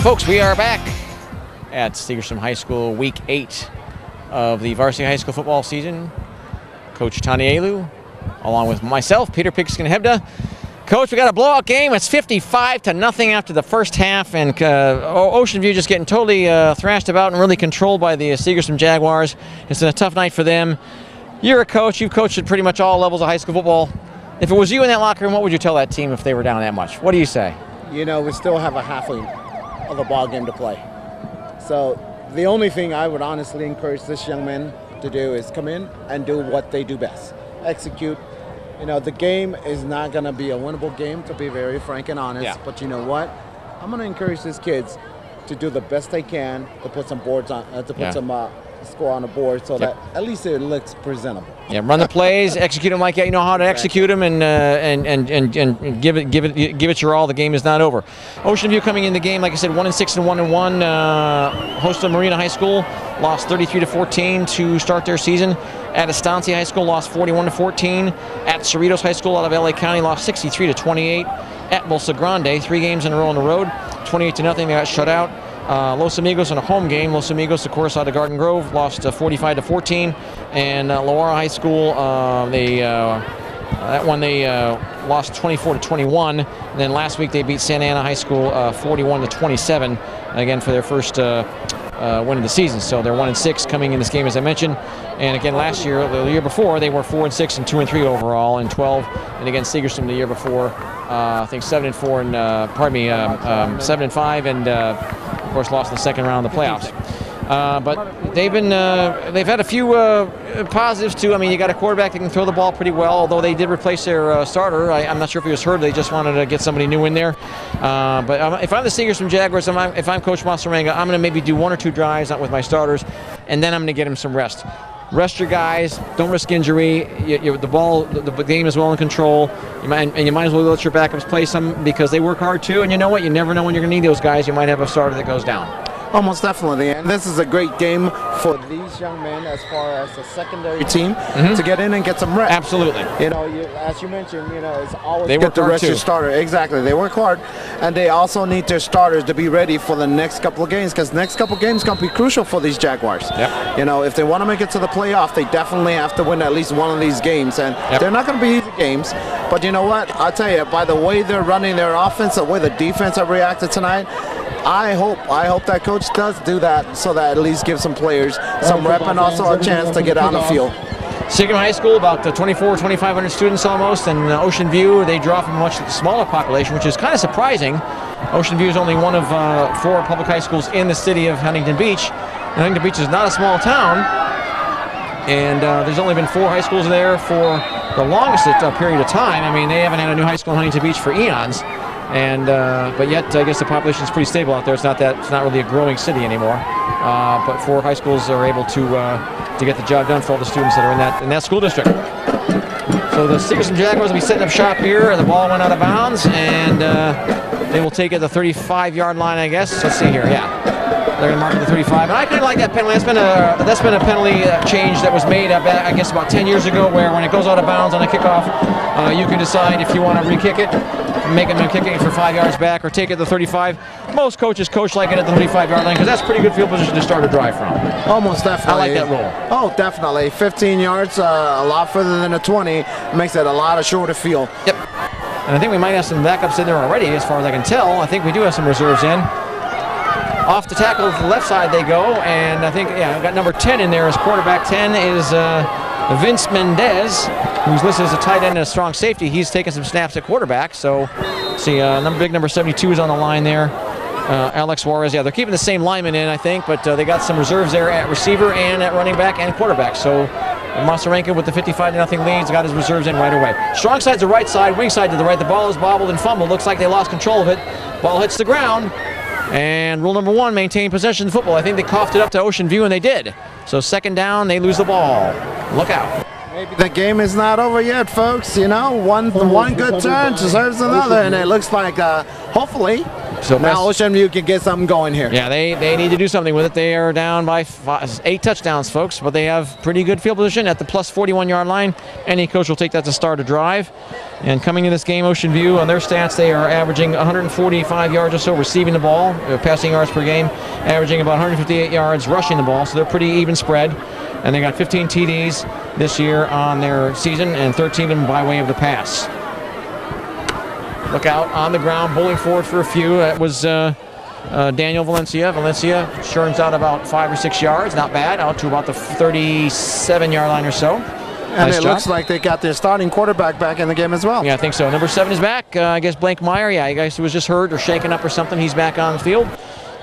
Folks, we are back at Segerstrom High School, week 8 of the varsity high school football season. Coach Tanielu, along with myself, Peter Pigskin Hebda. Coach, we got a blowout game. It's 55-0 after the first half, and Ocean View just getting totally thrashed about and really controlled by the Segerstrom Jaguars. It's been a tough night for them. You're a coach. You've coached at pretty much all levels of high school football. If it was you in that locker room, what would you tell that team if they were down that much? What do you say? You know, we still have a half of a ball game to play. So the only thing I would honestly encourage this young man to do is come in and do what they do best. Execute. You know, the game is not going to be a winnable game, to be very frank and honest. Yeah. But you know what? I'm going to encourage these kids to do the best they can to put some boards on, to put some score on the board so that at least it looks presentable. Yeah, run the plays, execute them like you know how to execute them, and give it your all. The game is not over. Ocean View coming in the game, like I said, 1-6 and 1-1. Hosted Marina High School, lost 33-14 to start their season. At Estancia High School, lost 41-14. At Cerritos High School out of LA County, lost 63-28. At Bolsa Grande, 3 games in a row on the road, 28-0. They got shut out. Los Amigos in a home game. Los Amigos, of course, out of Garden Grove, lost 45-14. And Loara High School, that one they lost 24-21. And then last week they beat Santa Ana High School 41-27, again for their first win of the season. So they're 1-6 coming in this game, as I mentioned. And again, last year, the year before, they were 4-6 and 2-3 overall in 12. And again, Segerstrom the year before, I think 7-4 and 7-5, and of course lost in the second round of the playoffs. But they've had a few positives too. I mean, you got a quarterback that can throw the ball pretty well, although they did replace their starter. I'm not sure if he was hurt. They just wanted to get somebody new in there. But if I'm the Segerstrom Jaguars, if I'm Coach Masarenga, I'm going to maybe do 1 or 2 drives with my starters, and then I'm going to get him some rest. Rest your guys. Don't risk injury. The game is well in control. You might as well let your backups play some, because they work hard too. And you know what? You never know when you're going to need those guys. You might have a starter that goes down. Almost definitely, and this is a great game for these young men as far as the secondary team to get in and get some rest. Absolutely. You know, as you mentioned, you know, it's always good to rest your starter. Exactly, they work hard, and they also need their starters to be ready for the next couple of games, because next couple of games going to be crucial for these Jaguars. Yep. You know, if they want to make it to the playoff, they definitely have to win at least one of these games, and they're not going to be easy games. But you know what? I'll tell you, by the way they're running their offense, the way the defense have reacted tonight, I hope that coach does do that, so that at least gives some players some rep and also a chance to get on the field. Segerstrom High School, about 2,500 students almost, and Ocean View, they draw from a much smaller population, which is kind of surprising. Ocean View is only one of 4 public high schools in the city of Huntington Beach. And Huntington Beach is not a small town, and there's only been 4 high schools there for the longest period of time. I mean, they haven't had a new high school in Huntington Beach for eons. And but yet, I guess the population is pretty stable out there. It's not really a growing city anymore. But 4 high schools are able to get the job done for all the students that are in that school district. So the Segerstrom Jaguars will be setting up shop here. The ball went out of bounds, and they will take it the 35-yard line, I guess. Let's see here. Yeah, they're going to mark it the 35. And I kind of like that penalty. That's been a penalty change that was made, I guess, about 10 years ago, where when it goes out of bounds on a kickoff, you can decide if you want to re-kick it, make them kicking it for 5 yards back, or take it to 35. Most coaches coach like it at the 35-yard line, because that's pretty good field position to start a drive from. Almost definitely. I like that rule. Oh, definitely. 15 yards, a lot further than a 20, makes it a lot of shorter field. Yep. And I think we might have some backups in there already, as far as I can tell. I think we do have some reserves in. Off the tackle to the left side they go, and I think, I've got number 10 in there as quarterback. 10 is Vince Mendez, who's listed as a tight end and a strong safety. He's taking some snaps at quarterback. So, see, big number 72 is on the line there. Alex Juarez, they're keeping the same lineman in, I think, but they got some reserves there at receiver and at running back and quarterback. So, Masarenka with the 55-0 leads got his reserves in right away. Strong side's the right side, wing side to the right. The ball is bobbled and fumbled. Looks like they lost control of it. Ball hits the ground. And rule number 1, maintain possession of the football. I think they coughed it up to Ocean View, and they did. So second down, they lose the ball. Look out. Maybe the game is not over yet, folks. You know, one good turn deserves another, and it looks like, hopefully, now Ocean View can get something going here. Yeah, they need to do something with it. They are down by 8 touchdowns, folks, but they have pretty good field position at the plus 41-yard line. Any coach will take that to start a drive. And coming in this game, Ocean View, on their stats, they are averaging 145 yards or so receiving the ball, passing yards per game, averaging about 158 yards rushing the ball, so they're pretty even spread. And they got 15 TDs this year on their season, and 13 of them by way of the pass. Look out on the ground, bowling forward for a few. That was Daniel Valencia. Valencia churns out about 5 or 6 yards, not bad, out to about the 37-yard line or so. And it looks like they got their starting quarterback back in the game as well. Yeah, I think so. Number 7 is back. I guess Blank Meyer. Yeah, I guess he was just hurt or shaken up or something. He's back on the field.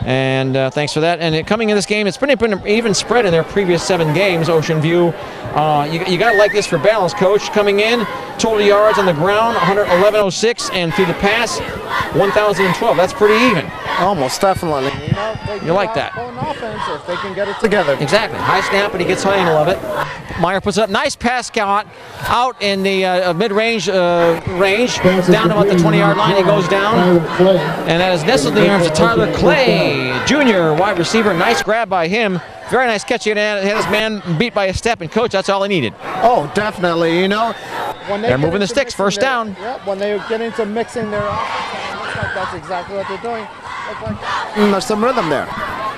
And thanks for that. And coming in this game, it's pretty been even spread in their previous 7 games. Ocean View, you got to like this for balance, coach. Coming in, total yards on the ground, 111.06, and through the pass, 1,012. That's pretty even. Almost definitely. You like that? On offense if they can get it together. Exactly. High snap, and he gets the angle of it. Meyer puts up nice pass count out in the mid-range range, down about the 20-yard line. He goes down, and that is nestled in the arms of Tyler Clay, junior wide receiver. Nice grab by him. Very nice catch. He had his man beat by a step, and coach, that's all he needed. Oh, definitely. You know, when they're moving the sticks. First down. Yep. When they get into mixing their offense, it looks like that's exactly what they're doing. Looks like there's some rhythm there.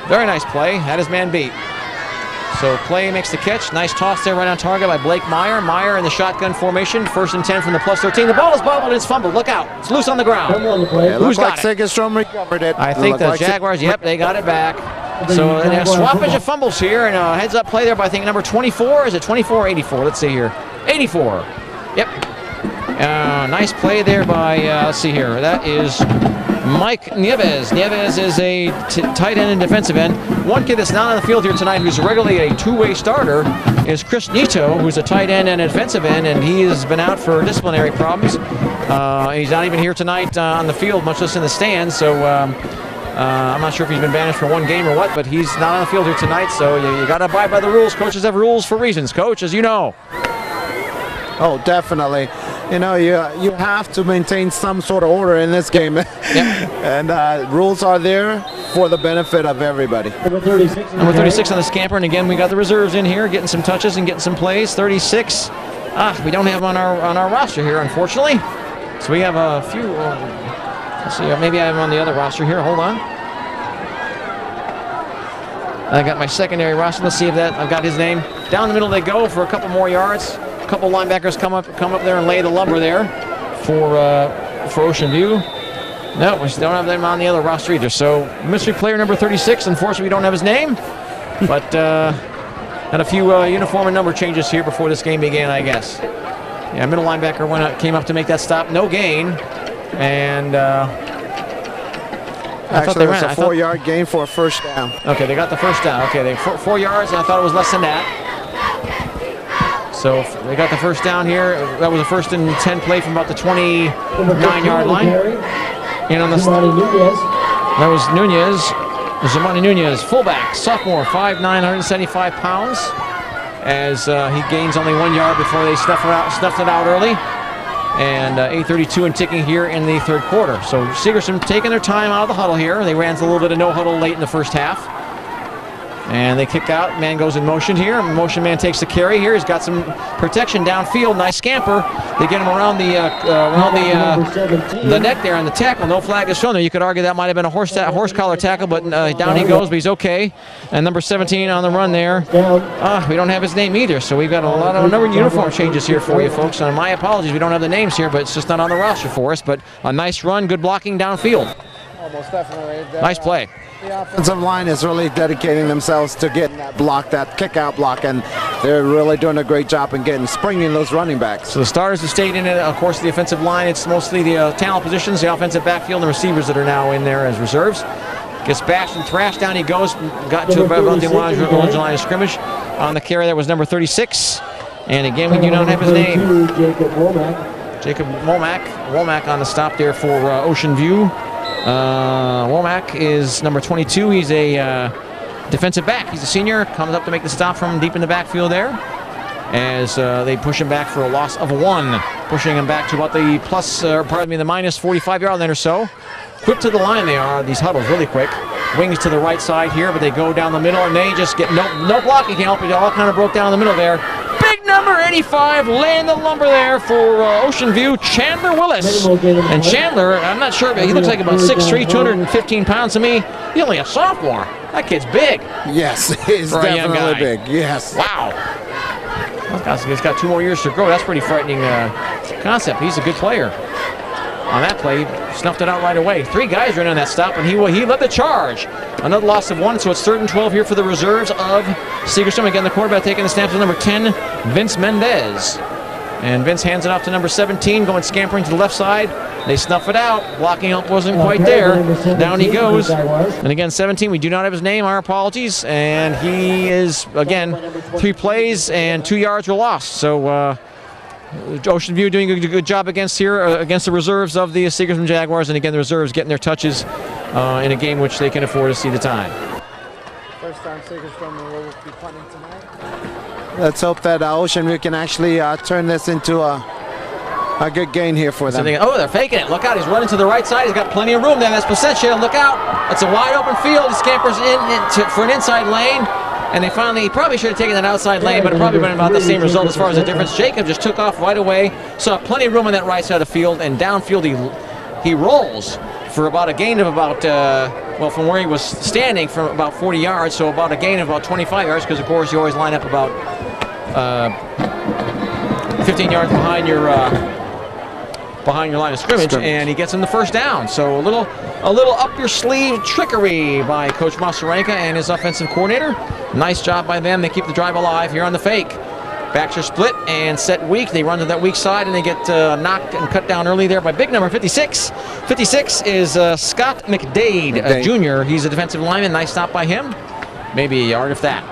Very nice play. Had his man beat. So Clay makes the catch. Nice toss there right on target by Blake Meyer. Meyer in the shotgun formation. 1st and 10 from the +13. The ball is bobbled and it's fumbled. Look out. It's loose on the ground. Who's got it? Recovered it. I think the Jaguars, yep, they got it back. So a swappage of fumbles here, and a heads-up play there by, I think, number 24. Is it 24 or 84? Let's see here. 84. Yep. Nice play there by, let's see here. That is Mike Nieves. Nieves is a tight end and defensive end. One kid that's not on the field here tonight who's regularly a two-way starter is Chris Nito, who's a tight end and a defensive end, and he has been out for disciplinary problems. He's not even here tonight on the field, much less in the stands, so I'm not sure if he's been banished for one game or what, but he's not on the field here tonight, so you got to abide by the rules. Coaches have rules for reasons, Coach, as you know. Oh, definitely. You know, you have to maintain some sort of order in this game. Yep. And rules are there for the benefit of everybody. Number 36 on the scamper, and again, we got the reserves in here, getting some touches and getting some plays. 36. We don't have on our roster here, unfortunately. So we have a few. Let's see. Maybe I'm on the other roster here. Hold on. I got my secondary roster. Let's see if I've got his name. Down the middle they go for a couple more yards. A couple linebackers come up there and lay the lumber there for Ocean View. No, we still don't have them on the other roster either. So mystery player number 36. Unfortunately, we don't have his name, but had a few uniform and number changes here before this game began, I guess. Yeah, middle linebacker came up to make that stop. No gain, and actually, it was a 4-yard gain for a first down. Okay, they got the first down. Okay, they 4 yards, and I thought it was less than that. So they got the first down here. That was a 1st and 10 play from about the 29-yard line. And on the that was Nunez, Zamani Nunez, fullback, sophomore, 5'9", 175 pounds. As he gains only 1 yard before they snuffed it out early. And 8:32 and ticking here in the 3rd quarter. So Segerson taking their time out of the huddle here. They ran a little bit of no huddle late in the first half. And they kick out. Man goes in motion here. Motion man takes the carry here. He's got some protection downfield. Nice scamper. They get him around the neck there on the tackle. No flag is shown there. You could argue that might have been a horse collar tackle, but down he goes, but he's okay. And number 17 on the run there. We don't have his name either, so we've got a number of uniform changes here for you folks. And my apologies, we don't have the names here, but it's just not on the roster for us. But a nice run, good blocking downfield. Almost definitely. Nice play. The offensive line is really dedicating themselves to getting that block, that kick-out block, and they're really doing a great job in springing those running backs. So the starters have stayed in it. Of course, the offensive line, it's mostly the talent positions, the offensive backfield, and the receivers that are now in there as reserves. Gets bashed and thrashed. Down he goes. Got to about the line of scrimmage. On the carry, that was number 36. And again, we do not have his name. Jacob Womack on the stop there for Ocean View. Womack is number 22. He's a defensive back. He's a senior. Comes up to make the stop from deep in the backfield there. As they push him back for a loss of 1. Pushing him back to about the the minus 45-yard line or so. Quick to the line they are, these huddles, really quick. Wings to the right side here, but they go down the middle, and they just get no blocking help. It all kind of broke down in the middle there. Big number 85, laying the lumber there for Ocean View, Chandler Willis. And Chandler, I'm not sure, but he looks like about 6'3", 215 pounds to me. He's only a sophomore. That kid's big. Yes, he's definitely big, yes. Wow. He's got 2 more years to grow. That's pretty frightening concept. He's a good player. On that play, snuffed it out right away. 3 guys ran on that stop, and he led the charge. Another loss of 1, so it's 3rd and 12 here for the reserves of Segerstrom. Again, the quarterback taking the snaps with number 10, Vince Mendez. And Vince hands it off to number 17, going scampering to the left side. They snuff it out. Blocking help wasn't quite there. Down he goes. And again, 17, we do not have his name. Our apologies. And he is, again, 3 plays and 2 yards were lost. So Ocean View doing a good job against the reserves of the Segerstrom Jaguars. And again, the reserves getting their touches in a game which they can afford to see the time. First time Segerstrom will be punting tonight. Let's hope that Ocean View can actually turn this into a good gain here for them. Oh, they're faking it. Look out. He's running to the right side. He's got plenty of room there. That's Placentia. Look out. It's a wide open field. He scampers for an inside lane. And they finally, probably should have taken that outside lane, but it probably been about the same result as far as the difference. Jacob just took off right away. Saw plenty of room on that right side of the field. And downfield, he rolls for about a gain of about, well, from where he was standing, from about 40 yards. So about a gain of about 25 yards, because, of course, you always line up about 15 yards behind your line of scrimmage, and he gets him the first down. So a little up your sleeve trickery by Coach Masarenka and his offensive coordinator. Nice job by them. They keep the drive alive here on the fake. Backs are split and set weak. They run to that weak side and they get knocked and cut down early there by big number 56. 56 is Scott McDade, Jr. He's a defensive lineman. Nice stop by him. Maybe a yard if that.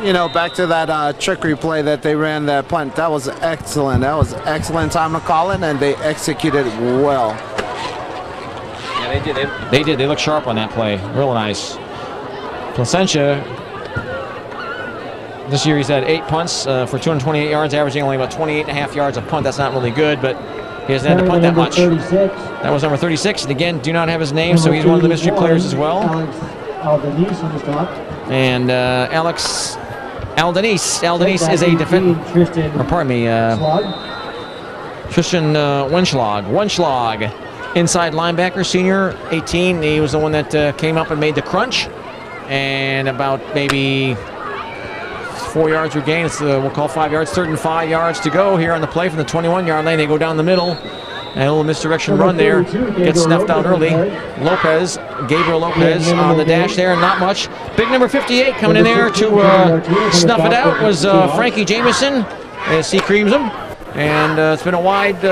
You know, back to that trickery play that they ran, that punt. That was excellent. That was excellent time to call it, and they executed well. Yeah, they did. They did. They looked sharp on that play. Real nice. Placentia, this year he's had 8 punts for 228 yards, averaging only about 28.5 yards a punt. That's not really good, but he hasn't had to punt that much. 36. That was number 36, and again, do not have his name, so he's one of the mystery players as well. And Alex Aldenise is a defensive, or pardon me, Tristan Wenschlag, inside linebacker, senior, 18. He was the one that came up and made the crunch. And about maybe 4 yards regained. It's we'll call 5 yards, 3rd and 5 yards to go here on the play from the 21-yard lane. They go down the middle. And a little misdirection run there. Gets snuffed out early. Gabriel Lopez on the dash there, not much. Big number 58 coming in there to snuff it out was Frankie Jameson as he creams him. And it's been a wide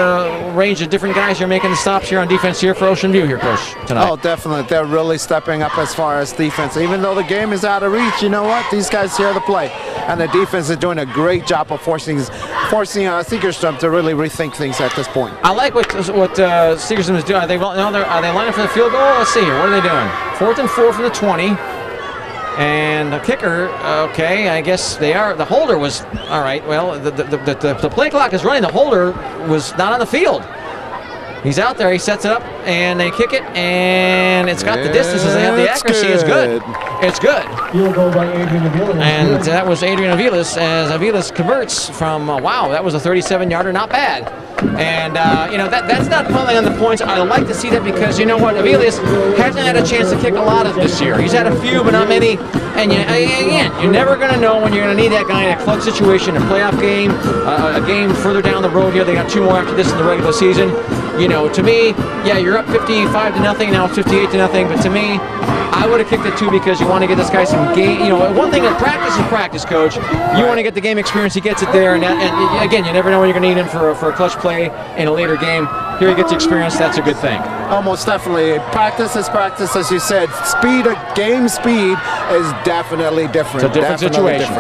range of different guys here making the stops here on defense here for Ocean View here, Coach, tonight. Oh, definitely. They're really stepping up as far as defense. Even though the game is out of reach, you know what? These guys here to play. And the defense is doing a great job of forcing Segerstrom to really rethink things at this point. I like what Segerstrom is doing. Are they lining up for the field goal? Let's see here. What are they doing? 4th and 4 from the 20. And the kicker, okay, I guess they are. The holder was, all right, well, the play clock is running. The holder was not on the field. He's out there, he sets it up, and they kick it, and it's got the distances, they have the accuracy, it's good. It's good. Field goal by Adrian Aviles. And that was Adrian Aviles, as Aviles converts from, wow, that was a 37-yarder, not bad. And, you know, that's not falling on the points. I like to see that because, you know what, Aviles hasn't had a chance to kick a lot of this year. He's had a few, but not many. And, again, you're never going to know when you're going to need that guy in a clutch situation, a playoff game, a game further down the road here. They got 2 more after this in the regular season. You know, to me, yeah, you're up 55-0, now it's 58-0, but to me, I would have kicked it 2 because you want to get this guy some game. You know, one thing that practice is practice, Coach. You want to get the game experience. He gets it there, and again, you never know when you're going to need him for a clutch play in a later game. Here he gets experience. That's a good thing. Almost definitely. Practice is practice, as you said. Game speed is definitely different. It's a different situation.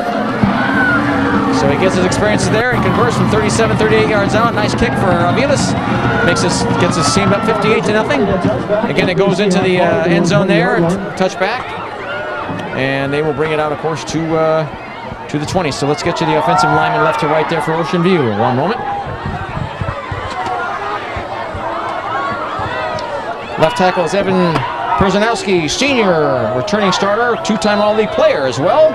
So he gets his experiences there and converts from 38 yards out. Nice kick for Aviles. Gets his team up 58-0. Again, it goes into the end zone there, touchback, and they will bring it out, of course, to the 20. So let's get you the offensive lineman left to right there for Ocean View. One moment. Left tackle is Evan Perzanowski, senior, returning starter, 2-time All-League player as well.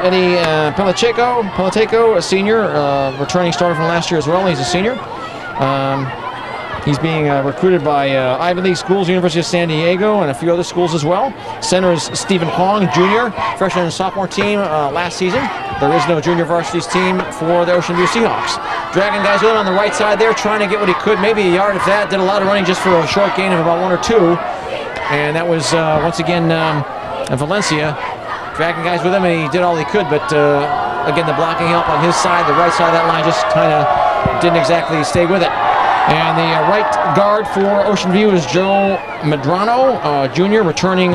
Eddie Palateco, a senior, returning starter from last year as well. He's a senior. He's being recruited by Ivy League schools, University of San Diego, and a few other schools as well. Center is Stephen Hong, junior, freshman and sophomore team last season. There is no junior varsity team for the Ocean View Seahawks. Dragging guys with him on the right side there, trying to get what he could, maybe a yard of that. Did a lot of running just for a short gain of about 1 or 2. And that was, once again, Valencia dragging guys with him, and he did all he could. But, again, the blocking help on his side, the right side of that line just kind of didn't exactly stay with it. And the right guard for Ocean View is Joe Medrano, junior, returning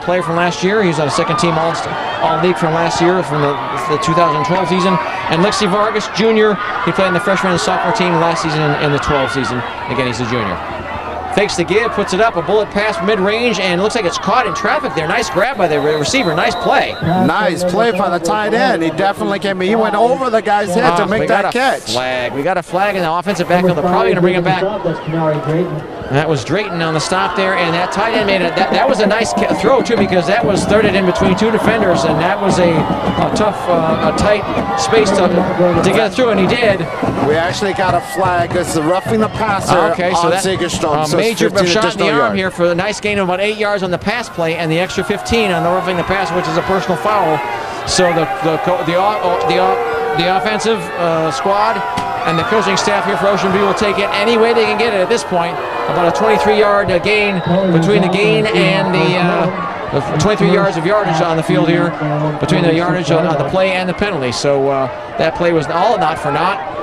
player from last year. He's on a second-team All-League from last year, from the 2012 season. And Lexi Vargas, junior, he played in the freshman and sophomore team last season in the 12 season. Again, he's a junior. fakes the give, puts it up, a bullet pass mid-range, and it looks like it's caught in traffic there. Nice grab by the receiver, nice play. Nice play by the tight end. He definitely came. He went over the guy's head to make that catch. We got a flag in the offensive backfield. They're probably going to bring him back. That was Drayton on the stop there, and that tight end made it. That was a nice throw too, because that was thirded in between two defenders, and that was a tough, tight space to get through, and he did. We actually got a flag. It's roughing the passer on Segerstrom. So major shot in the arm here for a nice gain of about 8 yards on the pass play, and the extra 15 on the roughing the passer, which is a personal foul. So the offensive squad and the coaching staff here for Ocean View will take it any way they can get it at this point. About a 23-yard gain between the gain and the 23 yards of yardage on the field here, between the yardage on the play and the penalty. So that play was all not for naught.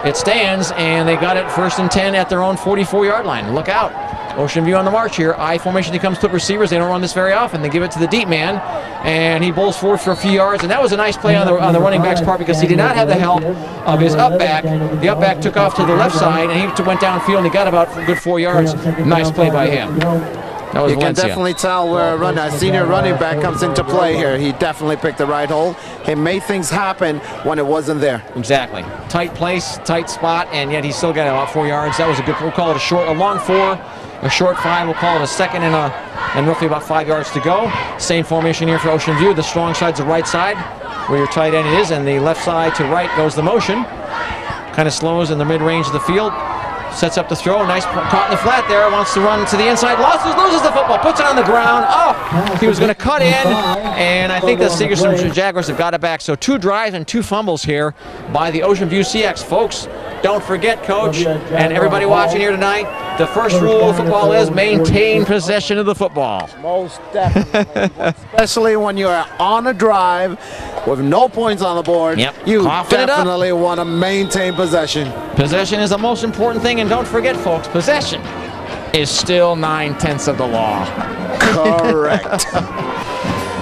It stands, and they got it 1st and 10 at their own 44-yard line. Look out. Ocean View on the march here. I formation, he comes to receivers. They don't run this very often. They give it to the deep man, and he bowls forward for a few yards. And that was a nice play on the running back's part, because he did not have the help of his up back. The up back took off to the left side, and he went downfield, and he got about a good 4 yards. Nice play by him. That was you can definitely tell where a senior running back comes into play here. He definitely picked the right hole. He made things happen when it wasn't there. Exactly. Tight place, tight spot, and yet he still got about 4 yards. That was a good, we'll call it a long 4, a short 5. We'll call it a second and roughly about 5 yards to go. Same formation here for Ocean View. The strong side's the right side, where your tight end is, and the left side to right goes the motion. Kind of slows in the mid-range of the field. Sets up the throw, nice caught in the flat there, wants to run to the inside, loses the football, puts it on the ground. Oh, he was going to cut in, and I think the Segerstrom Jaguars have got it back. So 2 drives and 2 fumbles here by the Ocean View CX. Folks, don't forget, Coach, and everybody watching here tonight, the first rule of football is maintain possession of the football. Most definitely. Especially when you're on a drive with no points on the board, you definitely want to maintain possession. Possession is the most important thing, and don't forget, folks, possession is still 9/10 of the law. Correct.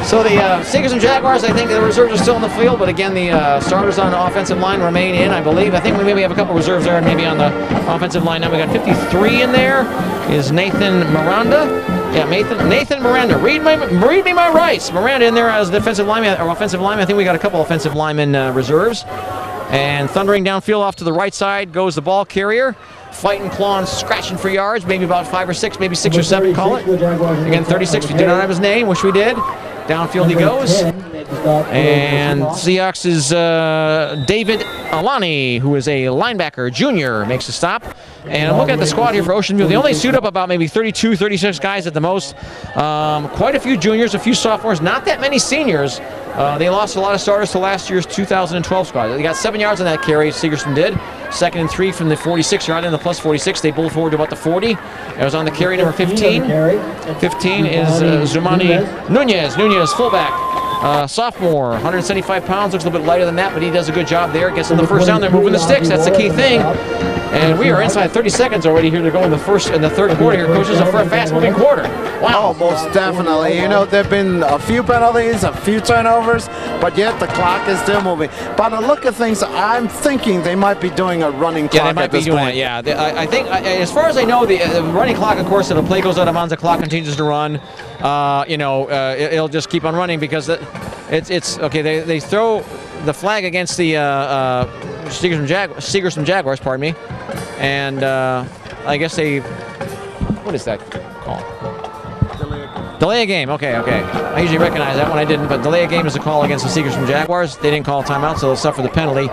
So the Segerstrom Jaguars, I think the reserves are still in the field, but again, the starters on the offensive line remain in, I believe. I think we maybe have a couple reserves there, and maybe on the offensive line. Now we got 53 in there. Is Nathan Miranda? Yeah, Nathan Miranda. Read me my rights. Miranda in there as defensive lineman or offensive lineman. I think we got a couple offensive linemen reserves. And thundering downfield off to the right side goes the ball carrier. Fighting, clawing, scratching for yards, maybe about 5 or 6, maybe 6 or 7, call it. Again, 36, we do not have his name, wish we did. Downfield he goes. And Seahawks is David Alani, who is a linebacker, junior, makes a stop. And I'm looking at the squad here for Ocean View. They only suit up about maybe 32, 36 guys at the most. Quite a few juniors, a few sophomores, not that many seniors. They lost a lot of starters to last year's 2012 squad. They got 7 yards on that carry, Segerstrom did. 2nd and 3 from the 46-yard line, the plus 46. They pulled forward to about the 40. It was on the carry number 15. 15 is Zumani Nunez, fullback. Sophomore, 175 pounds, looks a little bit lighter than that, but he does a good job there. Gets in the first down, they're moving the sticks. That's the key thing. And we are inside 30 seconds already here to go in the third quarter here. Coaches are for a fast-moving quarter. Wow. Oh, most definitely. You know, there have been a few penalties, a few turnovers, but yet the clock is still moving. By the look of things, I'm thinking they might be doing a running clock at this point. Yeah, I think, as far as I know, the running clock, of course, if a play goes out of bounds, the clock continues to run. It'll just keep on running because it's okay. They throw the flag against the Segerstrom Jaguars, pardon me, and I guess they, what is that called? Delay a game. Okay. I usually recognize that one. I didn't, but delay a game is a call against the Segerstrom Jaguars. They didn't call a timeout, so they'll suffer the penalty.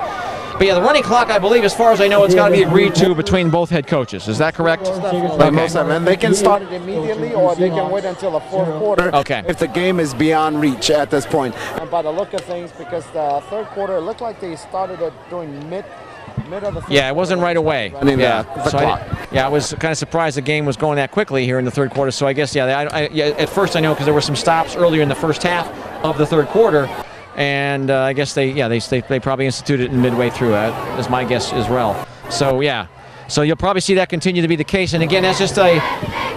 But yeah, the running clock, I believe, as far as I know, it's got to be agreed to between both head coaches. Is that correct? Most of them. They can start it immediately, or they can wait until the fourth quarter if the game is beyond reach at this point. And by the look of things, because the third quarter, it looked like they started it during mid of the third. Yeah, it wasn't right away. The clock. I was kind of surprised the game was going that quickly here in the third quarter. So I guess, at first I know because there were some stops earlier in the first half of the third quarter. And I guess they probably instituted it midway through. That is my guess as well. So yeah, so you'll probably see that continue to be the case. And again, that's just a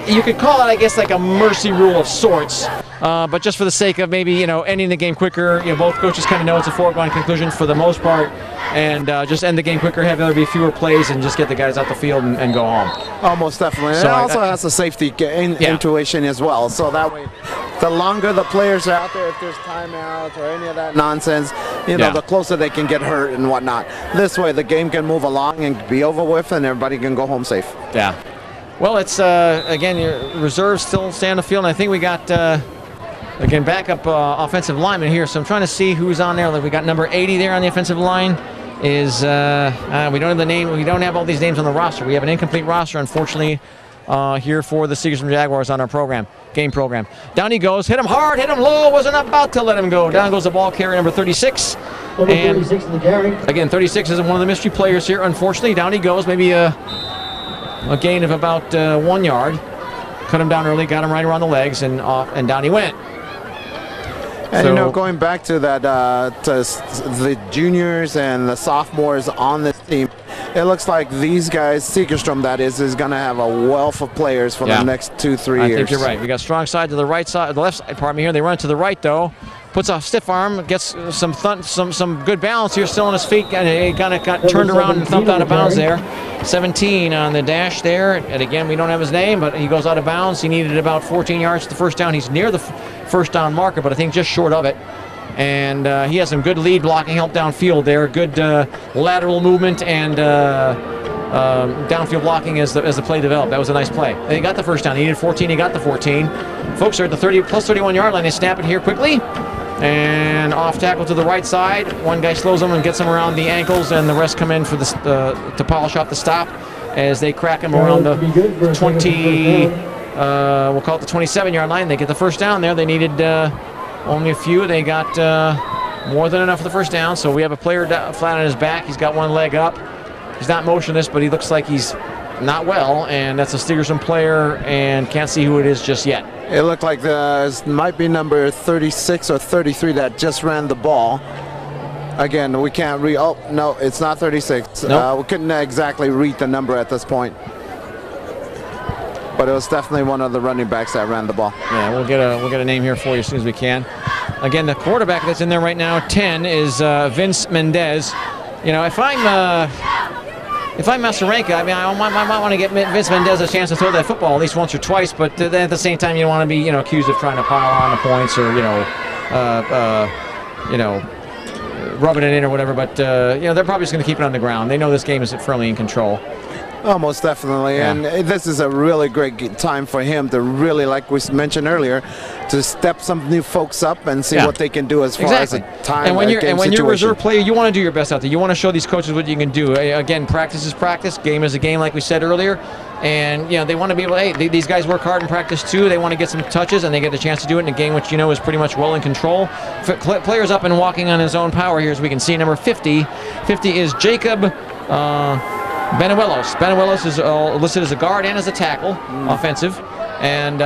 you could call it, I guess, like a mercy rule of sorts. But just for the sake of maybe, ending the game quicker, both coaches kind of know it's a foregone conclusion for the most part, and just end the game quicker, have there be fewer plays, and just get the guys out the field and go home. Almost definitely. So and it also has a safety intuition as well. So that way, the longer the players are out there, if there's timeouts or any of that nonsense, the closer they can get hurt and whatnot. This way, the game can move along and be over with, and everybody can go home safe. Yeah. Well, it's, again, your reserves still stay on the field, and I think we got, again, backup offensive lineman here, so I'm trying to see who's on there. Like, we got number 80 there on the offensive line. We don't have the name, we don't have all these names on the roster. We have an incomplete roster, unfortunately, here for the Segerstrom Jaguars on our game program. Down he goes, hit him hard, hit him low, wasn't about to let him go. Down goes the ball carrier, number 36. And 36 in the carry. Again, 36 is one of the mystery players here, unfortunately. Down he goes, maybe a gain of about 1 yard. Cut him down early, got him right around the legs, and down he went. And going back to that, to the juniors and the sophomores on this team, it looks like these guys, Segerstrom that is going to have a wealth of players for the next 2-3 years. I think you're right. We got strong side to the right side, the left side, pardon me here. They run to the right though. Puts a stiff arm, gets some good balance here, still on his feet, and he kind of got turned around and thumped out of bounds there. 17 on the dash there, and again, we don't have his name, but he goes out of bounds. He needed about 14 yards to the first down. He's near the first down marker, but I think just short of it. And he has some good lead blocking help downfield there, good lateral movement and downfield blocking as the play developed. That was a nice play. And he got the first down. He needed 14. He got the 14. Folks are at the 30 plus 31 yard line. They snap it here quickly. And off tackle to the right side. One guy slows him and gets him around the ankles, and the rest come in for to polish off the stop as they crack him around the 20, we'll call it the 27-yard line. They get the first down there. They needed only a few. They got more than enough for the first down. So we have a player flat on his back. He's got one leg up. He's not motionless, but he looks like he's not well, and that's a Segerstrom player, and can't see who it is just yet. It looked like it might be number 36 or 33 that just ran the ball. Again, we can't read. Oh, no, it's not 36. Nope. We couldn't exactly read the number at this point. But it was definitely one of the running backs that ran the ball. Yeah, we'll get a name here for you as soon as we can. Again, the quarterback that's in there right now, 10, is Vince Mendez. If I'm Masarenka, I mean, I might want to get Vince Mendez a chance to throw that football at least once or twice, but then at the same time, you don't want to be, accused of trying to pile on the points or, rubbing it in or whatever. But they're probably just going to keep it on the ground. They know this game is firmly in control. Oh, most definitely. Yeah. And this is a really great time for him to really, like we mentioned earlier, to step some new folks up and see what they can do as far as a time. And when you're a reserve player, you want to do your best out there. You want to show these coaches what you can do. Again, practice is practice. Game is a game, like we said earlier. And they want to be able to, hey, these guys work hard in practice too. They want to get some touches, and they get the chance to do it in a game which is pretty much well in control. Players up and walking on his own power here, as we can see. Number 50. 50 is Jacob Benuelos. Benuelos is listed as a guard and as a tackle, offensive. And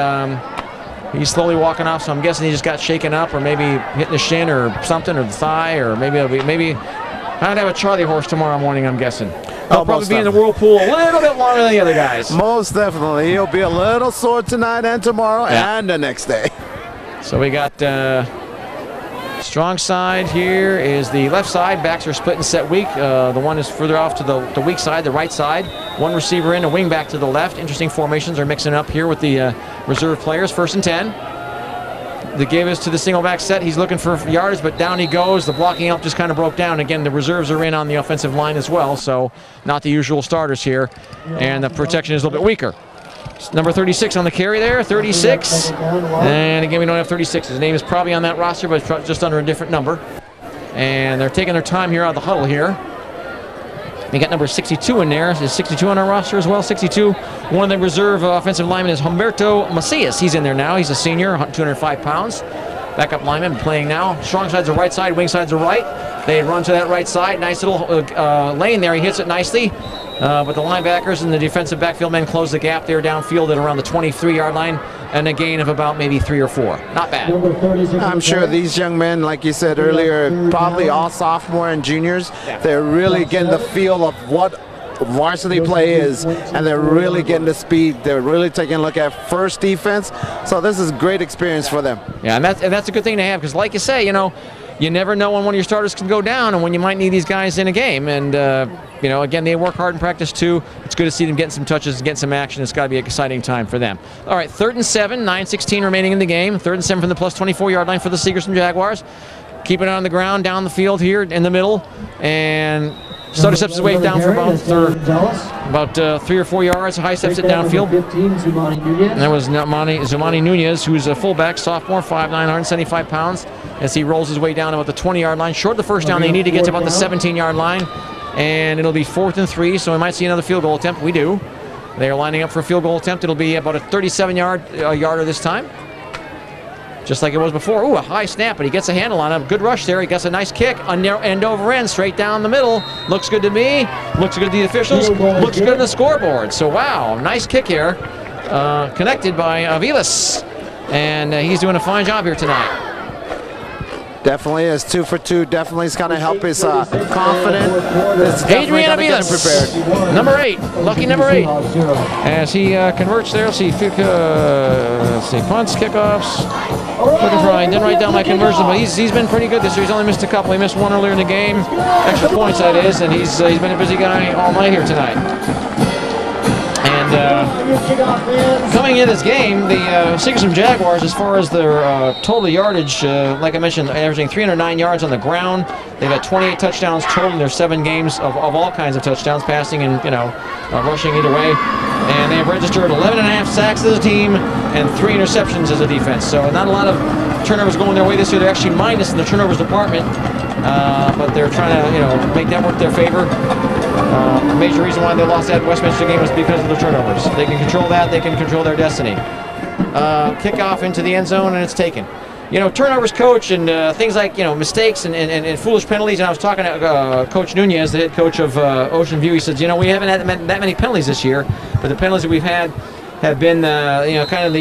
he's slowly walking off, so I'm guessing he just got shaken up, or maybe hitting the shin or something, or the thigh, or maybe I'd have a Charlie horse tomorrow morning, I'm guessing. He'll probably be in the whirlpool a little bit longer than the other guys. Most definitely. He'll be a little sore tonight and tomorrow and the next day. So we got strong side here is the left side. Backs are split and set weak. The one is further off to the weak side, the right side. One receiver in, a wing back to the left. Interesting formations are mixing up here with the reserve players. 1st and 10. They gave us to the single back set. He's looking for yards, but down he goes. The blocking help just kind of broke down. Again, the reserves are in on the offensive line as well, so not the usual starters here. And the protection is a little bit weaker. Number 36 on the carry there, 36. And again, we don't have 36. His name is probably on that roster, but it's just under a different number. And they're taking their time here out of the huddle here. We got number 62 in there. Is 62 on our roster as well? 62. One of the reserve offensive linemen is Humberto Macias. He's in there now. He's a senior, 205 pounds. Backup lineman playing now. Strong side's the right side, wing side's the right. They run to that right side. Nice little lane there. He hits it nicely. But the linebackers and the defensive backfield men close the gap there downfield at around the 23-yard line, and a gain of about maybe 3 or 4. Not bad. I'm sure these young men, like you said earlier, probably all sophomore and juniors, they're really getting the feel of what varsity play is, and they're really getting the speed. They're really taking a look at first defense. So this is a great experience for them. Yeah, and that's a good thing to have, because like you say, you know, you never know when one of your starters can go down and when you might need these guys in a game. And, you know, again, they work hard in practice too. It's good to see them getting some touches and getting some action. It's got to be an exciting time for them. All right, 3rd and 7, 9:16 remaining in the game. 3rd and 7 from the plus 24-yard line for the Segerstrom Jaguars. Keeping it on the ground, down the field here in the middle. And Sutter steps his way down for about 3 or 4 yards. High steps it downfield. And that was Zumani Nunez, who's a fullback, sophomore, 5'9", 175 pounds, as he rolls his way down about the 20-yard line. Short of the first down, they need to get to about the 17-yard line. And it'll be 4th and 3, so we might see another field goal attempt. We do. They are lining up for a field goal attempt. It'll be about a 37-yarder this time, just like it was before. Ooh, a high snap, but he gets a handle on it. Good rush there. He gets a nice kick, end over end, straight down the middle. Looks good to me. Looks good to the officials. Looks good on the scoreboard. So, wow, nice kick here. Connected by Aviles. And he's doing a fine job here tonight. Definitely is 2 for 2. Definitely is going to help his confidence. Adrian Aviles, number 8, lucky number 8. As he converts there, see punts, kickoffs. Looking for, I didn't write down my conversion, but he's been pretty good this year. He's only missed a couple. He missed one earlier in the game, extra points that is, and he's been a busy guy all night here tonight. And coming in this game, the Segerstrom Jaguars, as far as their total yardage, like I mentioned, averaging 309 yards on the ground. They've had 28 touchdowns total in their 7 games of all kinds of touchdowns, passing and rushing either way. And they have registered 11.5 sacks as a team and 3 interceptions as a defense. So not a lot of turnovers going their way this year. They're actually minus in the turnovers department, but they're trying to make that work their favor. A major reason why they lost that Westminster game was because of the turnovers. They can control that. They can control their destiny. Kickoff into the end zone, and it's taken. Turnovers, coach, and things like mistakes and foolish penalties. And I was talking to Coach Nunez, the head coach of Ocean View. He says, we haven't had that many penalties this year, but the penalties that we've had have been, kind of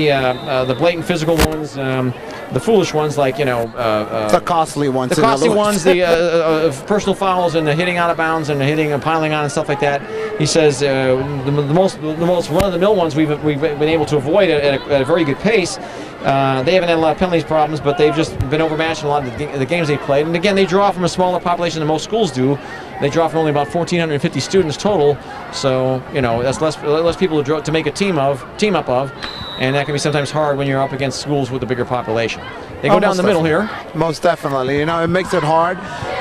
the blatant physical ones. The foolish ones, like the costly ones. The costly ones, the personal fouls and the hitting out of bounds and the hitting and piling on and stuff like that. He says the most run-of-the-mill ones we've been able to avoid at a very good pace. They haven't had a lot of penalties problems, but they've just been overmatched in a lot of the games they've played. And again, they draw from a smaller population than most schools do. They draw from only about 1,450 students total, so that's less people to make a team up of, and that can be sometimes hard when you're up against schools with a bigger population. They go down the middle here. Most definitely. It makes it hard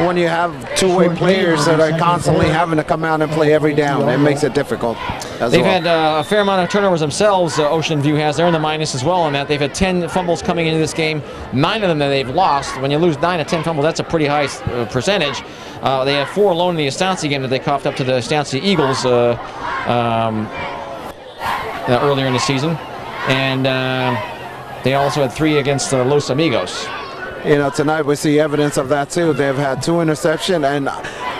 when you have two-way players that are constantly having to come out and play every down. It makes it difficult as They've well. had a fair amount of turnovers themselves, Ocean View has. They're in the minus as well on that. They've had 10 fumbles coming into this game, 9 of them that they've lost. When you lose 9 of 10 fumbles, that's a pretty high percentage. They had 4 alone in the Estancia game that they coughed up to the Estancia Eagles earlier in the season. And they also had 3 against Los Amigos. Tonight we see evidence of that too. They've had 2 interceptions and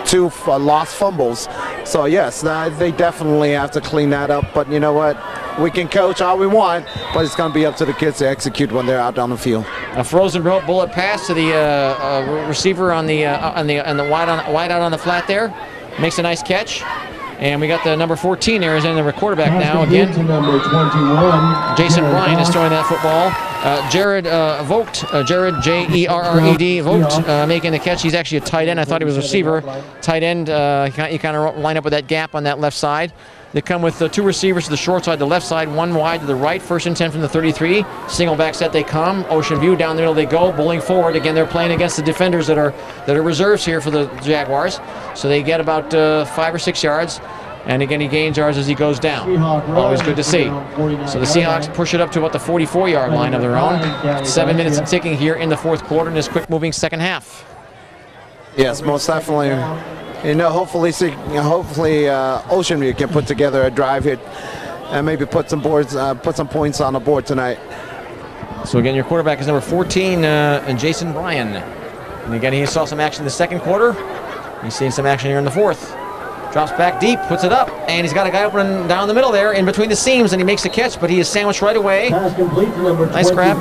2 lost fumbles. So yes, they definitely have to clean that up. But you know what? We can coach all we want, but it's going to be up to the kids to execute when they're out on the field. A frozen bullet pass to the receiver on the wide out on the flat there. Makes a nice catch. And we got the number 14 there is in the quarterback now again. Number 21. Jason Bryan is throwing that football. Jared Vogt, Jared J-E-R-R-E-D, Vogt making the catch. He's actually a tight end. I thought he was a receiver. Tight end, you kind of line up with that gap on that left side. They come with 2 receivers to the short side, the left side, 1 wide to the right. 1st and 10 from the 33. Single back set they come. Ocean View down the middle they go, bowling forward. Again, they're playing against the defenders that are reserves here for the Jaguars. So they get about 5 or 6 yards. And again, he gains yards as he goes down. Always good to see. So the Seahawks push it up to about the 44-yard line of their own. 7 minutes and ticking here in the 4th quarter in this quick-moving second half. Yes, most definitely. Hopefully Ocean View can put together a drive here and maybe put some points on the board tonight. So again, your quarterback is number 14, Jason Bryan. And again, he saw some action in the 2nd quarter. He's seen some action here in the 4th. Drops back deep, puts it up, and he's got a guy open down the middle there in between the seams, and he makes the catch, but he is sandwiched right away. Nice grab.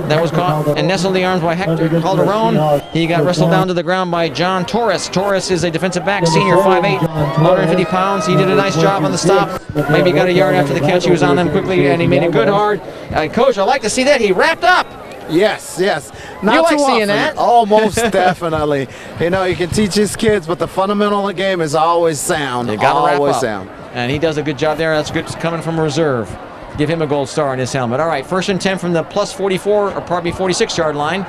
That was caught and nestled in the arms by Hector Calderon. He got wrestled down to the ground by John Torres. Torres is a defensive back, senior, 5'8", 150 pounds. He did a nice job on the stop. Maybe got a yard after the catch. He was on them quickly, and he made it good hard. Coach, I like to see that. He wrapped up. Yes. Not you like too seeing often. that? Almost definitely. You know, you can teach his kids, but the fundamental of the game is always sound. You gotta wrap always up. sound. And he does a good job there. That's good coming from reserve. Give him a gold star on his helmet. All right, 1st and 10 from the plus 44, or probably 46-yard line.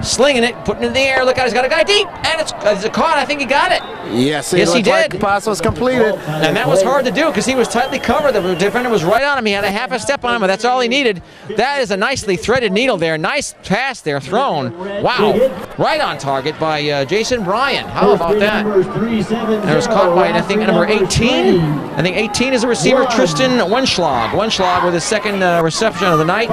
Slinging it, putting it in the air. Look out, he's got a guy deep, and it's caught. I think he got it. Yes, he did. Like the pass was completed. And that was hard to do because he was tightly covered. The defender was right on him. He had a half a step on him, but that's all he needed. That is a nicely threaded needle there. Nice pass there thrown. Wow. Right on target by Jason Bryan. How about that? And it was caught by, I think, number 18. I think 18 is the receiver, Tristan Wenschlag. Wenschlag with his second reception of the night.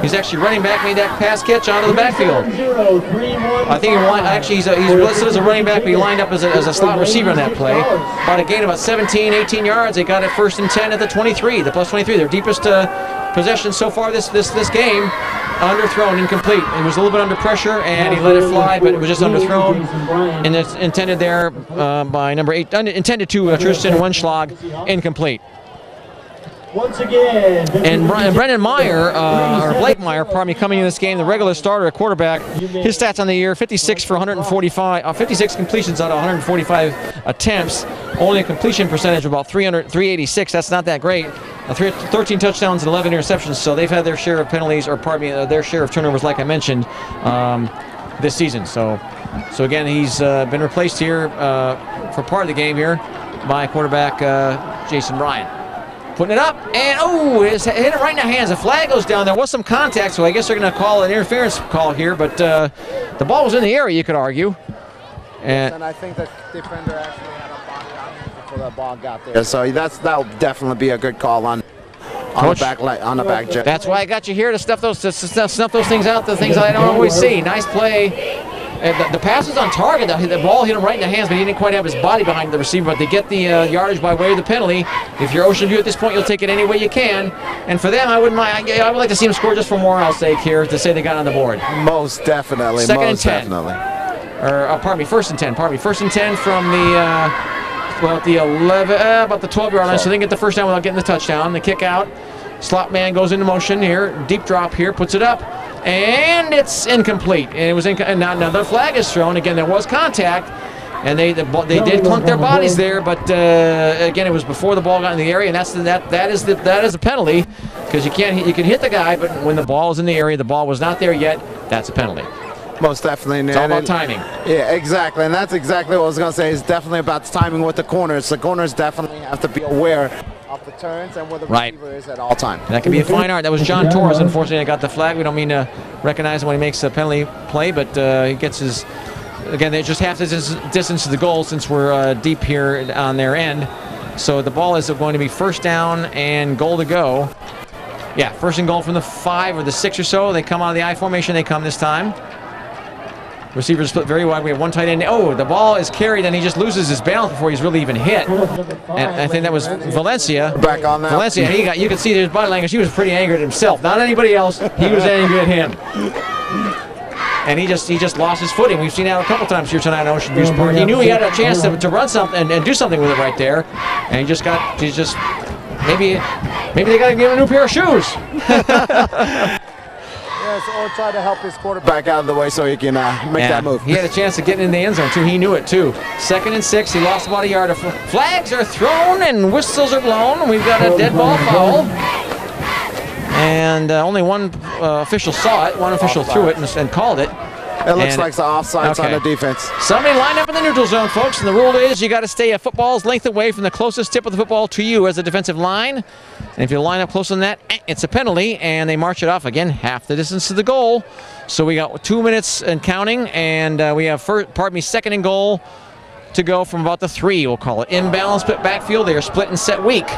He's actually running back, made that pass catch onto the backfield. I think he's listed as a running back, but he lined up as a slot receiver on that play. About a gain of about 17, 18 yards. They got it 1st and 10 at the 23, the plus 23. Their deepest possession so far this game. Underthrown, incomplete. It was a little bit under pressure, and he let it fly, but it was just underthrown. And it's intended there by number 8, intended to Tristan Wenschlag, incomplete. Once again, and Brendan Meyer, or Blake Meyer, pardon me, coming in this game, the regular starter at quarterback. His stats on the year: 56 for 145, 56 completions out of 145 attempts. Only a completion percentage of about 386. That's not that great. 13 touchdowns and 11 interceptions. So they've had their share of penalties, or pardon me, their share of turnovers, like I mentioned, this season. So again, he's been replaced here for part of the game here by quarterback Jason Bryan. Putting it up, and it's hit it right in the hands. The flag goes down. There was some contact, so I guess they're going to call an interference call here, but the ball was in the area, you could argue. And I think the defender actually had a body on him before the ball got there. So that'll definitely be a good call on the back jet. That's why I got you here, to snuff those things out, the things I don't always see. Nice play. The pass was on target. The ball hit him right in the hands, but he didn't quite have his body behind the receiver. But they get the yardage by way of the penalty. If you're Ocean View at this point, you'll take it any way you can. And for them, I wouldn't mind. I would like to see them score just for morale's sake here, to say they got on the board. Most definitely. Second most and 10. Definitely. Or pardon me, 1st and 10. Pardon me, 1st and 10 from the 11, about the 12-yard line. So they can get the first down without getting the touchdown. The kick out. Slot man goes into motion here. Deep drop here, puts it up. And it's incomplete. And it was now the flag is thrown. Again, there was contact, and they did clunk their bodies there. But again, it was before the ball got in the area, and that is a penalty, because you can hit the guy, but when the ball is in the area, the ball was not there yet. That's a penalty. Most definitely. It's all about timing. Yeah, exactly, and that's exactly what I was going to say. It's definitely about timing with the corners. The corners definitely have to be aware of the turns and where the receiver is at all times. That can be a fine art. That was John Torres. Unfortunately, I got the flag. We don't mean to recognize him when he makes a penalty play, but he gets his. Again, they just half the distance to the goal, since we're deep here on their end. So the ball is going to be 1st down and goal to go. Yeah, 1st and goal from the 5 or the 6 or so. They come out of the I formation. They come this time. Receivers split very wide. We have one tight end. Oh, the ball is carried, and he just loses his balance before he's really even hit. And I think that was Valencia. Back on that. Valencia, you could see his body language. He was pretty angry at himself. Not anybody else. He was angry at him. And he just lost his footing. We've seen that a couple times here tonight at Ocean View Park. He knew he had a chance to run something and do something with it right there. And maybe they got to give him a new pair of shoes. Yes, or try to help his quarterback out of the way so he can make that move. He had a chance of getting in the end zone, too. He knew it, too. 2nd and 6. He lost about a yard. Flags are thrown and whistles are blown. We've got a dead ball foul. And only one official saw it. One official threw it and called it. It looks like the offsides on the defense. Somebody lined up in the neutral zone, folks, and the rule is you got to stay a football's length away from the closest tip of the football to you as a defensive line. And if you line up closer than that, it's a penalty, and they march it off again, half the distance to the goal. So we got 2 minutes and counting, and we have 2nd and goal to go from about the 3, we'll call it. Imbalanced backfield. They are split and set weak.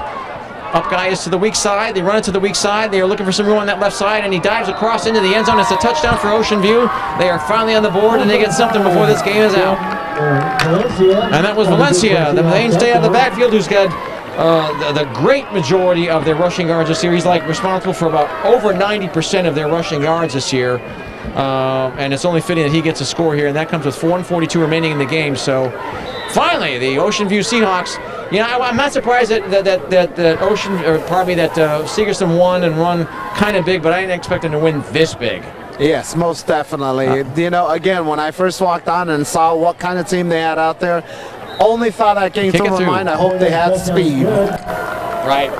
Up guy is to the weak side. They run it to the weak side. They are looking for some room on that left side, and he dives across into the end zone. It's a touchdown for Ocean View. They are finally on the board, and they get something before this game is out. And that was Valencia, the mainstay of the backfield, who's got the great majority of their rushing yards this year. He's like responsible for about over 90% of their rushing yards this year. And it's only fitting that he gets a score here, and that comes with 4:42 remaining in the game. So finally, the Ocean View Seahawks. You know, I'm not surprised that Segerson won and run kind of big, but I didn't expect them to win this big. Yes, most definitely. You know, again, when I first walked on and saw what kind of team they had out there, only thought that came through my mind, I hope they had speed. Right.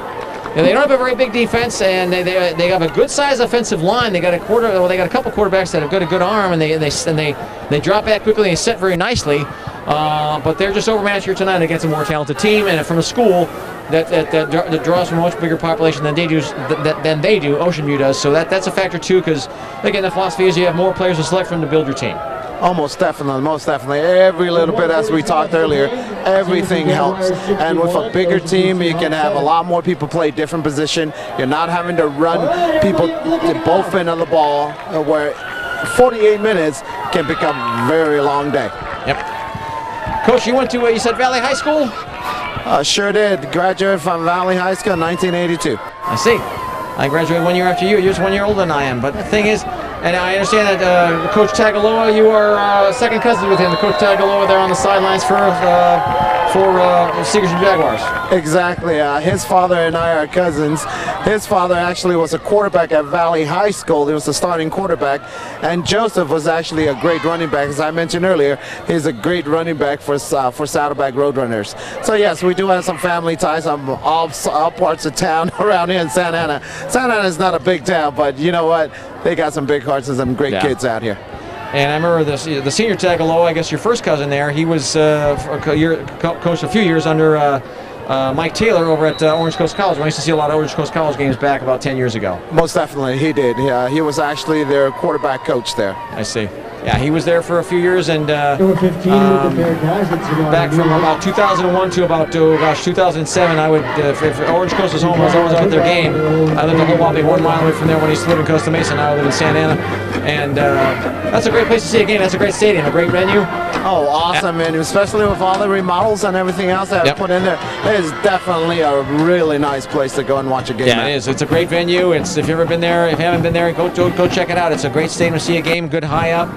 Yeah, they don't have a very big defense, and they have a good-sized offensive line. They got a couple quarterbacks that have got a good arm, and they drop back quickly and they set very nicely. But they're just overmatched here tonight against a more talented team and from a school that draws from a much bigger population than they do. Ocean View does. So that's a factor too, because again, the philosophy is you have more players to select from to build your team. Oh, most definitely, most definitely. Every little bit, as we talked earlier, everything helps. And with a bigger team, you can have a lot more people play different position. You're not having to run people to both ends of the ball, where 48 minutes can become a very long day. Yep. Coach, you went to, you said Valley High School? Sure did. Graduated from Valley High School in 1982. I see. I graduated 1 year after you. You're just 1 year older than I am. But the thing is, and I understand that Coach Tagaloa, you are second cousin with him. Coach Tagaloa there on the sidelines for Seegers and Jaguars. Exactly. His father and I are cousins. His father actually was a quarterback at Valley High School. He was the starting quarterback. And Joseph was actually a great running back. As I mentioned earlier, he's a great running back for Saddleback Roadrunners. So yes, we do have some family ties on all parts of town around here in Santa Ana. Santa Ana is not a big town, but you know what? They got some big hearts and some great kids out here. And I remember the senior Tagaloa, I guess your first cousin there, he was coached a few years under Mike Taylor over at Orange Coast College. I used to see a lot of Orange Coast College games back about 10 years ago. Most definitely, he did. Yeah, he was actually their quarterback coach there. I see. Yeah, he was there for a few years, and back from about 2001 to about 2007, I would, if Orange Coast was home, I was always out at their game. I lived a whole lot, 1 mile away from there when he used to live in Costa Mesa. Now I live in Santa Ana, and that's a great place to see a game. That's a great stadium, a great venue. Oh, awesome, and especially with all the remodels and everything else that have put in there, it is definitely a really nice place to go and watch a game. Yeah, it is. It's a great venue. If you've ever been there, if you haven't been there, go check it out. It's a great stadium to see a game, good high up.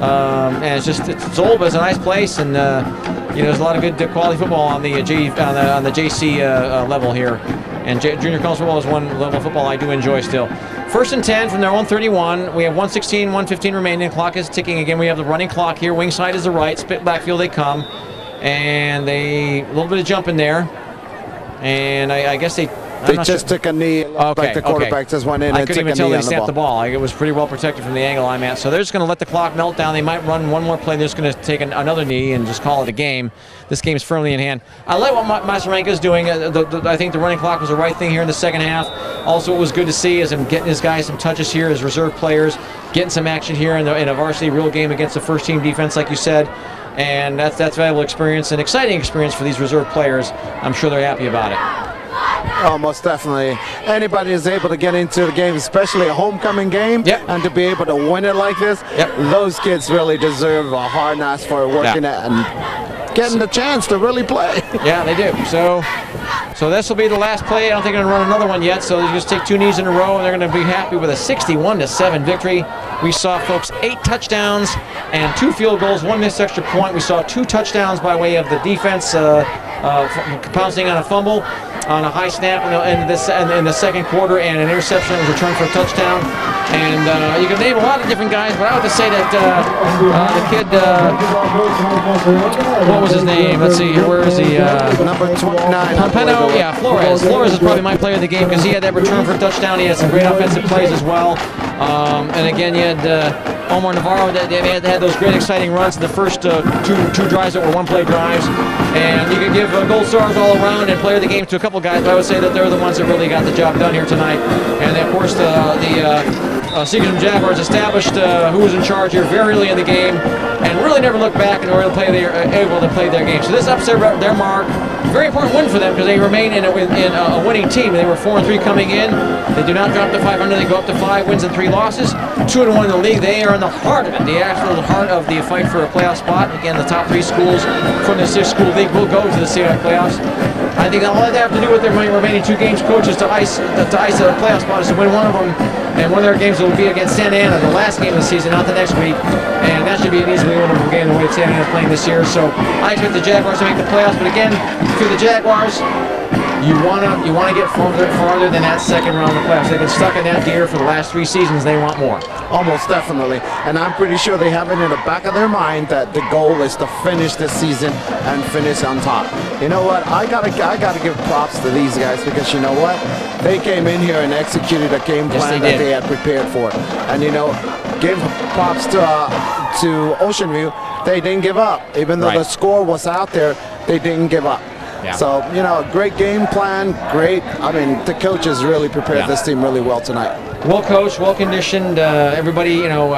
And it's old, but it's a nice place, and you know, there's a lot of good quality football on the JC level here, and junior college football is one level of football I do enjoy still. 1st and 10 from their own 31. We have 1:16, 1:15 remaining. The clock is ticking again. We have the running clock here. Wing side is the right. Split backfield they come, and a little bit of jump in there, and I guess they just took a knee, like the quarterback just went in and took a knee on the ball. I couldn't even tell they snapped the ball. It was pretty well protected from the angle I'm at. So they're just going to let the clock melt down. They might run one more play. They're just going to take another knee and just call it a game. This game is firmly in hand. I like what Masarenka is doing. I think the running clock was the right thing here in the second half. Also, what was good to see is him getting his guys some touches here as reserve players, getting some action here in a varsity real game against the first-team defense, like you said. And that's valuable experience and exciting experience for these reserve players. I'm sure they're happy about it. Oh, most definitely. Anybody is able to get into the game, especially a homecoming game, and to be able to win it like this, those kids really deserve a hard ass for working at and getting the chance to really play. Yeah, they do. So this will be the last play. I don't think they're going to run another one yet, so they just take 2 knees in a row, and they're going to be happy with a 61-7 victory. We saw, folks, 8 touchdowns and 2 field goals, 1 missed extra point. We saw 2 touchdowns by way of the defense pouncing on a fumble on a high snap in the second quarter, and an interception was returned for a touchdown. And you can name a lot of different guys, but I would just say that the kid, what was his name? Let's see here. Where is he? Number 29. Pompano, yeah, Flores. Flores is probably my player of the game because he had that return for a touchdown. He had some great offensive plays as well. And again, you had Omar Navarro. They had those great, exciting runs in the first two drives that were one-play drives. And you could give gold stars all around and player of the game to a couple guys, but I would say that they're the ones that really got the job done here tonight. And of course, the Seegers and Jaguars established who was in charge here very early in the game, and really really never look back and were able to play their game. So this ups their mark. Very important win for them because they remain in a winning team. They were 4-3 coming in. They do not drop to 500. They go up to 5 wins and 3 losses. 2-1 in the league. They are in the heart of it, the actual heart of the fight for a playoff spot. Again, the top 3 schools from the 6-school league will go to the CIF playoffs. I think all they have to do with their remaining 2 games, coaches, to ice a playoff spot is to win one of them. And one of their games will be against Santa Ana, the last game of the season, not the next week. And that should be an easily winnable game the way Santa Ana playing this year. So I expect the Jaguars to make the playoffs. But again, if you're the Jaguars, you wanna get farther than that second round of the playoffs. They've been stuck in that gear for the last 3 seasons. They want more. Almost definitely. And I'm pretty sure they have it in the back of their mind that the goal is to finish this season and finish on top. You know what? I gotta give props to these guys because you know what? They came in here and executed a game plan that they had prepared for. And you know, give props to Ocean View. They didn't give up. Even though the score was out there, they didn't give up. Yeah. So, you know, great game plan, great. I mean, the coaches really prepared this team really well tonight. Well coached, well conditioned. Everybody, you know,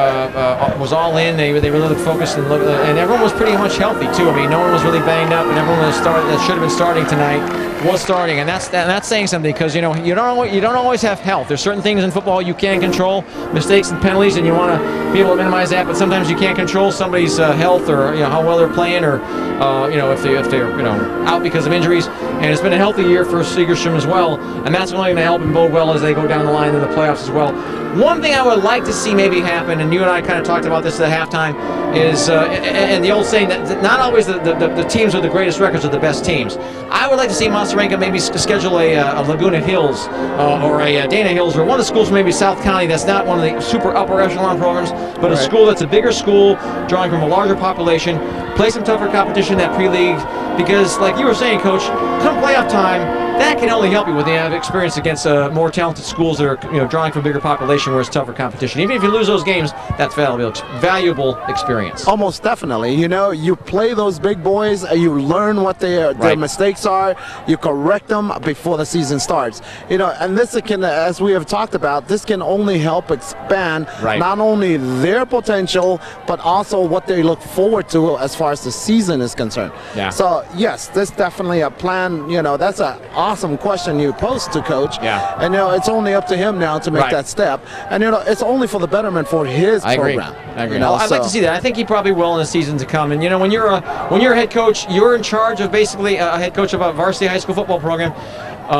was all in. They really looked focused and everyone was pretty much healthy too. I mean, no one was really banged up, and everyone that should have been starting tonight was starting, and that's saying something because you know you don't always have health. There's certain things in football you can control, mistakes and penalties, and you want to be able to minimize that. But sometimes you can't control somebody's health or how well they're playing, or you know if they're out because of injuries. And it's been a healthy year for Segerstrom as well, and that's only going to help them bode well as they go down the line in the playoffs as well. One thing I would like to see maybe happen, and you and I kind of talked about this at halftime, is and the old saying that not always the teams with the greatest records are the best teams. I would like to see Monterenga maybe schedule a Laguna Hills or a Dana Hills or one of the schools from maybe South County that's not one of the super upper echelon programs, but a school that's a bigger school, drawing from a larger population, play some tougher competition in that pre-league, because like you were saying, Coach, come playoff time, that can only help you when they have experience against more talented schools that are drawing from a bigger population where it's tougher competition. Even if you lose those games, that's valuable experience. Almost definitely. You know, you play those big boys, you learn what their mistakes are, you correct them before the season starts. You know, and this can, as we have talked about, this can only help expand not only their potential, but also what they look forward to as far as the season is concerned. Yeah. So yes, this definitely a plan. You know, that's an awesome question you posed to Coach. Yeah. And you know, it's only up to him now to make that step. And you know, it's only for the betterment for his program. I agree. You know, I'd like to see that. I think he probably will in the season to come. And you know, when you're a head coach, you're in charge of basically a head coach of a varsity high school football program.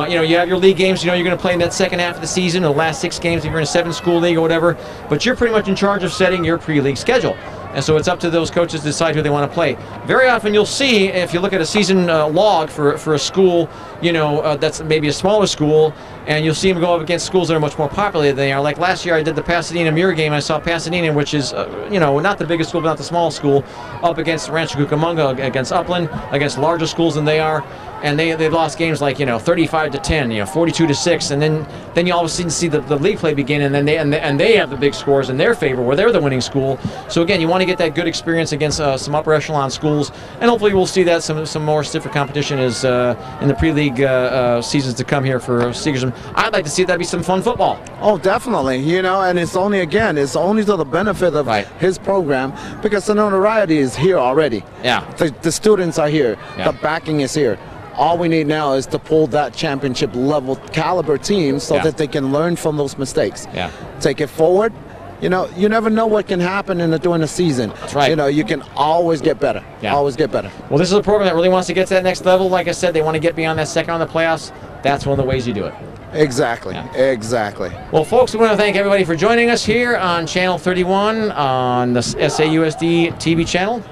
You know, you have your league games. You know, you're going to play in that second half of the season, the last 6 games if you're in a 7-school league or whatever. But you're pretty much in charge of setting your pre-league schedule. And so it's up to those coaches to decide who they want to play. Very often you'll see, if you look at a season log for a school, you know, that's maybe a smaller school, and you'll see them go up against schools that are much more populated than they are. Like last year I did the Pasadena Mirror game. I saw Pasadena, which is, you know, not the biggest school, but not the smallest school, up against Rancho Cucamonga, against Upland, against larger schools than they are. And they've lost games like 35-10, 42-6, and then you all of a sudden see the league play begin, and then they have the big scores in their favor where they're the winning school. So again, you want to get that good experience against some upper echelon schools, and hopefully we'll see that some more stiffer competition as in the pre-league seasons to come here for Segerstrom. I'd like to see that be some fun football. Oh, definitely. You know, and it's only to the benefit of his program because the notoriety is here already. Yeah. The students are here. Yeah. The backing is here. All we need now is to pull that championship level caliber team so that they can learn from those mistakes. Yeah. Take it forward. You know, you never know what can happen during the season. That's right. You know, you can always get better. Yeah. Always get better. Well, this is a program that really wants to get to that next level. Like I said, they want to get beyond that second round of the playoffs. That's one of the ways you do it. Exactly. Yeah. Exactly. Well, folks, we want to thank everybody for joining us here on Channel 31 on the SAUSD TV channel.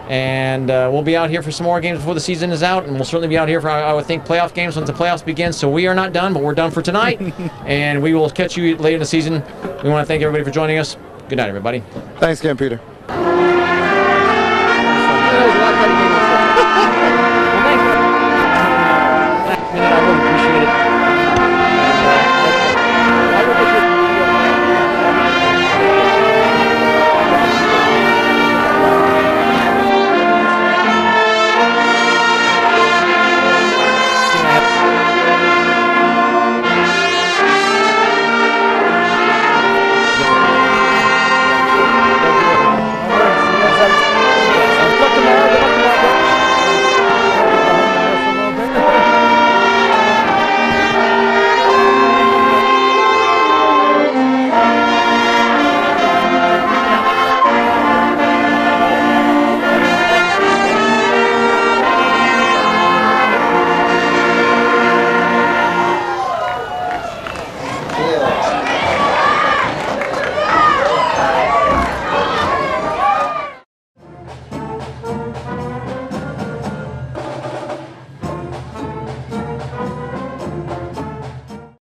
And we'll be out here for some more games before the season is out, and we'll certainly be out here for, I would think, playoff games once the playoffs begin. So we are not done, but we're done for tonight, and we will catch you later in the season. We want to thank everybody for joining us. Good night, everybody. Thanks again, Peter.